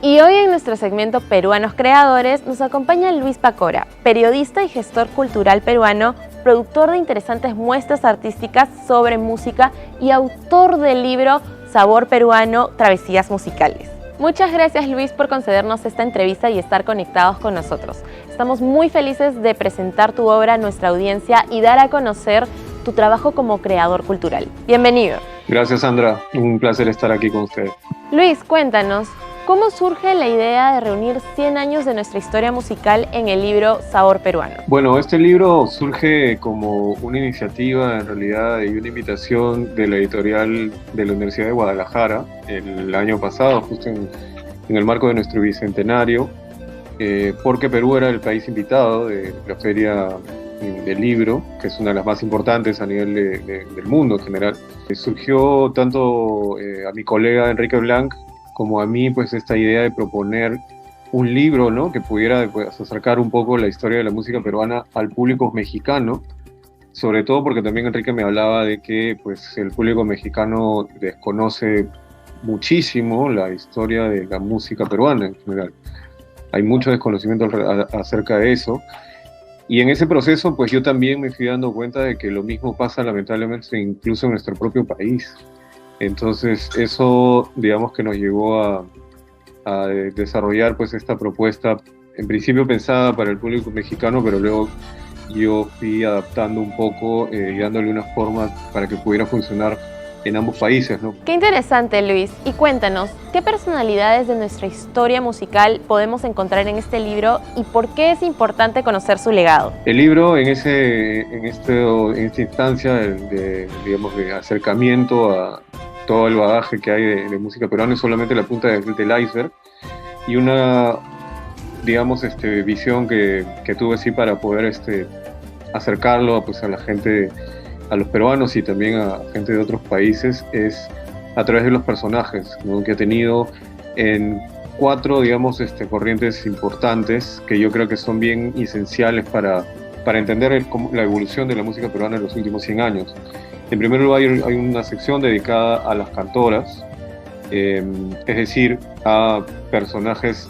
Y hoy en nuestro segmento Peruanos Creadores nos acompaña Luis Pacora, periodista y gestor cultural peruano, productor de interesantes muestras artísticas sobre música y autor del libro Sabor Peruano, Travesías Musicales. Muchas gracias, Luis, por concedernos esta entrevista y estar conectados con nosotros. Estamos muy felices de presentar tu obra a nuestra audiencia y dar a conocer tu trabajo como creador cultural. Bienvenido. Gracias, Sandra. Un placer estar aquí con usted. Luis, cuéntanos, ¿cómo surge la idea de reunir 100 años de nuestra historia musical en el libro Sabor Peruano? Bueno, este libro surge como una iniciativa, en realidad, y una invitación de la editorial de la Universidad de Guadalajara el año pasado, justo en el marco de nuestro bicentenario, porque Perú era el país invitado de la Feria del Libro, que es una de las más importantes a nivel del mundo en general. Surgió tanto a mi colega Enrique Blanc como a mí, pues, esta idea de proponer un libro, ¿no?, que pudiera, pues, acercar un poco la historia de la música peruana al público mexicano, sobre todo porque también Enrique me hablaba de que, pues, el público mexicano desconoce muchísimo la historia de la música peruana en general. Hay mucho desconocimiento acerca de eso. Y en ese proceso, pues, yo también me fui dando cuenta de que lo mismo pasa, lamentablemente, incluso en nuestro propio país. Entonces, eso, digamos, que nos llevó a desarrollar, pues, esta propuesta, en principio pensada para el público mexicano, pero luego yo fui adaptando un poco y dándole una forma para que pudiera funcionar en ambos países, ¿no? Qué interesante, Luis. Y cuéntanos, ¿qué personalidades de nuestra historia musical podemos encontrar en este libro y por qué es importante conocer su legado? El libro, en esta instancia digamos, de acercamiento a todo el bagaje que hay de música peruana, es solamente la punta del iceberg, y una, digamos, visión que tuve así para poder acercarlo, pues, a la gente, a los peruanos y también a gente de otros países, es a través de los personajes, ¿no?, que ha tenido en 4, digamos, corrientes importantes que yo creo que son bien esenciales para entender la evolución de la música peruana en los últimos 100 años. En primer lugar, hay una sección dedicada a las cantoras, es decir, a personajes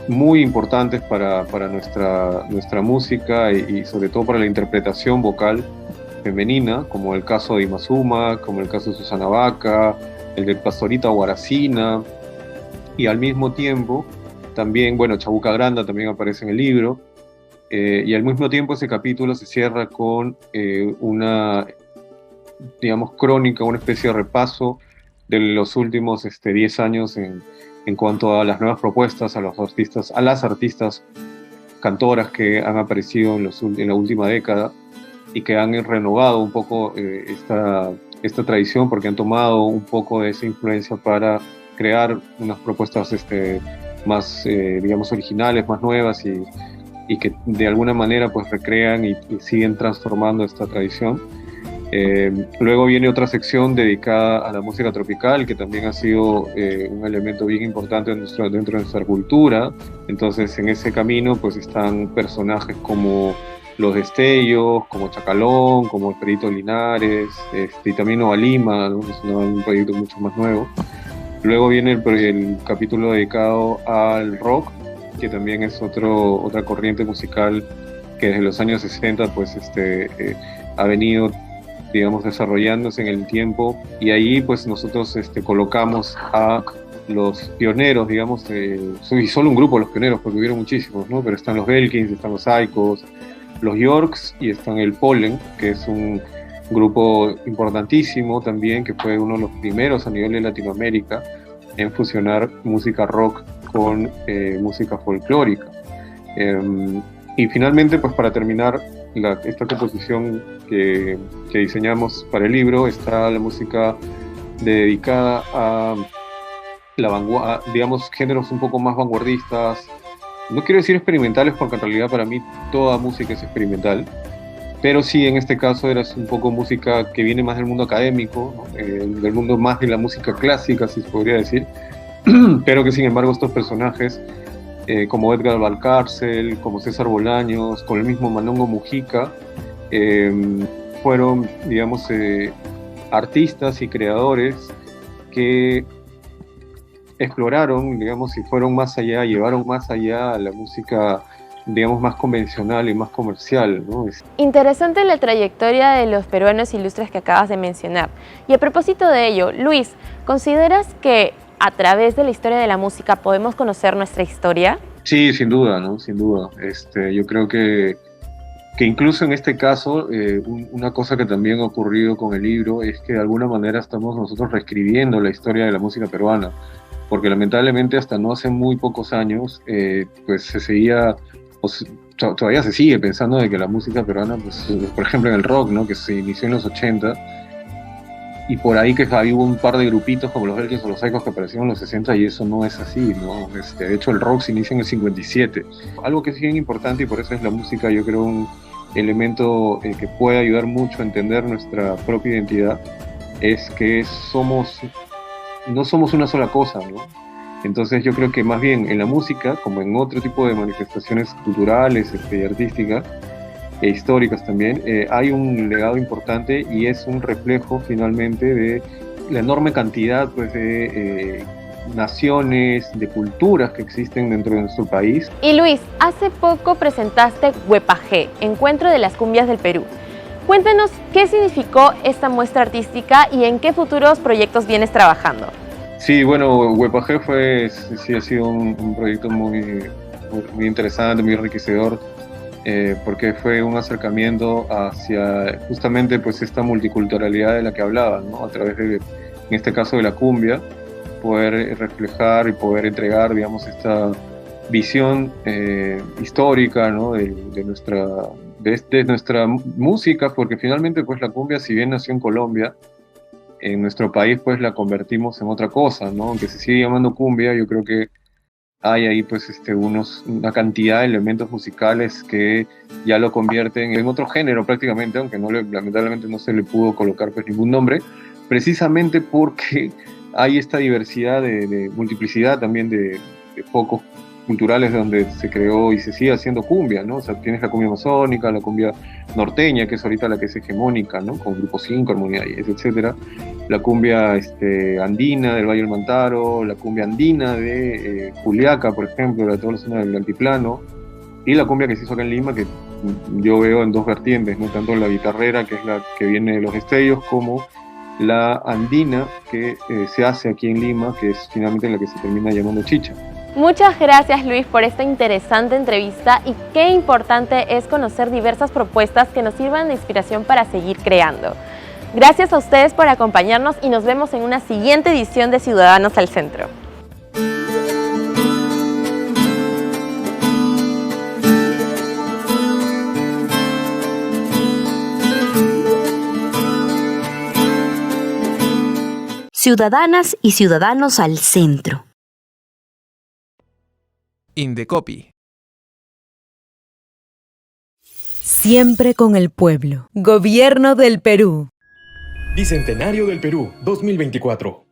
muy importantes para nuestra música y sobre todo para la interpretación vocal femenina, como el caso de Ima Suma, como el caso de Susana Baca, el de Pastorita Guaracina, y al mismo tiempo también, bueno, Chabuca Granda también aparece en el libro, y al mismo tiempo ese capítulo se cierra con una, digamos, crónica, una especie de repaso de los últimos 10 años en cuanto a las nuevas propuestas, a las artistas cantoras que han aparecido en la última década y que han renovado un poco esta tradición, porque han tomado un poco de esa influencia para crear unas propuestas más, digamos, originales, más nuevas y que de alguna manera, pues, recrean y siguen transformando esta tradición. Luego viene otra sección dedicada a la música tropical, que también ha sido un elemento bien importante dentro de nuestra cultura. Entonces, en ese camino, pues, están personajes como Los Destellos, como Chacalón, como el Perito Linares, y también Nova Lima, ¿no?, es un proyecto mucho más nuevo. Luego viene el capítulo dedicado al rock, que también es otra corriente musical que desde los años 60, pues, ha venido, digamos, desarrollándose en el tiempo, y ahí, pues, nosotros colocamos a los pioneros, digamos, y solo un grupo de los pioneros, porque hubieron muchísimos, ¿no? Pero están los Belkins, están los Saicos, los Yorks, y están el Pollen, que es un grupo importantísimo también, que fue uno de los primeros a nivel de Latinoamérica en fusionar música rock con música folclórica. Y finalmente, pues, para terminar esta composición que diseñamos para el libro, está la música dedicada a digamos, géneros un poco más vanguardistas. No quiero decir experimentales, porque en realidad para mí toda música es experimental, pero sí, en este caso era un poco música que viene más del mundo académico, ¿no?, del mundo más de la música clásica, si se podría decir, pero que sin embargo estos personajes, como Edgar Valcárcel, como César Bolaños, con el mismo Manongo Mujica, fueron, digamos, artistas y creadores que exploraron, digamos, y fueron más allá, llevaron más allá la música, digamos, más convencional y más comercial, ¿no? Interesante la trayectoria de los peruanos ilustres que acabas de mencionar. Y a propósito de ello, Luis, ¿consideras que a través de la historia de la música podemos conocer nuestra historia? Sí, sin duda, ¿no? Sin duda. Yo creo que incluso en este caso, una cosa que también ha ocurrido con el libro es que de alguna manera estamos nosotros reescribiendo la historia de la música peruana, porque lamentablemente hasta no hace muy pocos años, pues se seguía, pues, todavía se sigue pensando de que la música peruana, pues, por ejemplo en el rock, ¿no? Que se inició en los 80, y por ahí que hubo un par de grupitos como los Belkis o los Saicos que aparecieron en los 60 y eso no es así, ¿no? De hecho el rock se inicia en el 57. Algo que es bien importante y por eso es la música, yo creo, un elemento que puede ayudar mucho a entender nuestra propia identidad, es que no somos una sola cosa, ¿no? Entonces yo creo que más bien en la música, como en otro tipo de manifestaciones culturales y artísticas, e históricas también, hay un legado importante y es un reflejo finalmente de la enorme cantidad pues, de naciones, de culturas que existen dentro de nuestro país. Y Luis, hace poco presentaste Huepajé, Encuentro de las Cumbias del Perú. Cuéntanos qué significó esta muestra artística y en qué futuros proyectos vienes trabajando. Sí, bueno, Huepajé sí ha sido un proyecto muy interesante, muy enriquecedor. Porque fue un acercamiento hacia justamente pues esta multiculturalidad de la que hablaba, ¿no? A través de, en este caso de la cumbia, poder reflejar y poder entregar, digamos, esta visión histórica, ¿no? de nuestra música, porque finalmente pues la cumbia, si bien nació en Colombia, en nuestro país pues la convertimos en otra cosa, ¿no? Aunque se sigue llamando cumbia, yo creo que hay ahí pues una cantidad de elementos musicales que ya lo convierten en otro género prácticamente, aunque lamentablemente no se le pudo colocar pues ningún nombre, precisamente porque hay esta diversidad de multiplicidad también de focos culturales donde se creó y se sigue haciendo cumbia, ¿no? O sea, tienes la cumbia amazónica, la cumbia norteña, que es ahorita la que es hegemónica, ¿no? Con Grupo 5, Armonía 10, etcétera. La cumbia andina del Valle del Mantaro, la cumbia andina de Juliaca, por ejemplo, de toda la zona del altiplano, y la cumbia que se hizo acá en Lima, que yo veo en dos vertientes, ¿no? Tanto la guitarrera, que es la que viene de los destellos, como la andina que se hace aquí en Lima, que es finalmente la que se termina llamando chicha. Muchas gracias, Luis, por esta interesante entrevista y qué importante es conocer diversas propuestas que nos sirvan de inspiración para seguir creando. Gracias a ustedes por acompañarnos y nos vemos en una siguiente edición de Ciudadanos al Centro. Ciudadanas y ciudadanos al centro. Indecopi. Siempre con el pueblo. Gobierno del Perú. Bicentenario del Perú 2024.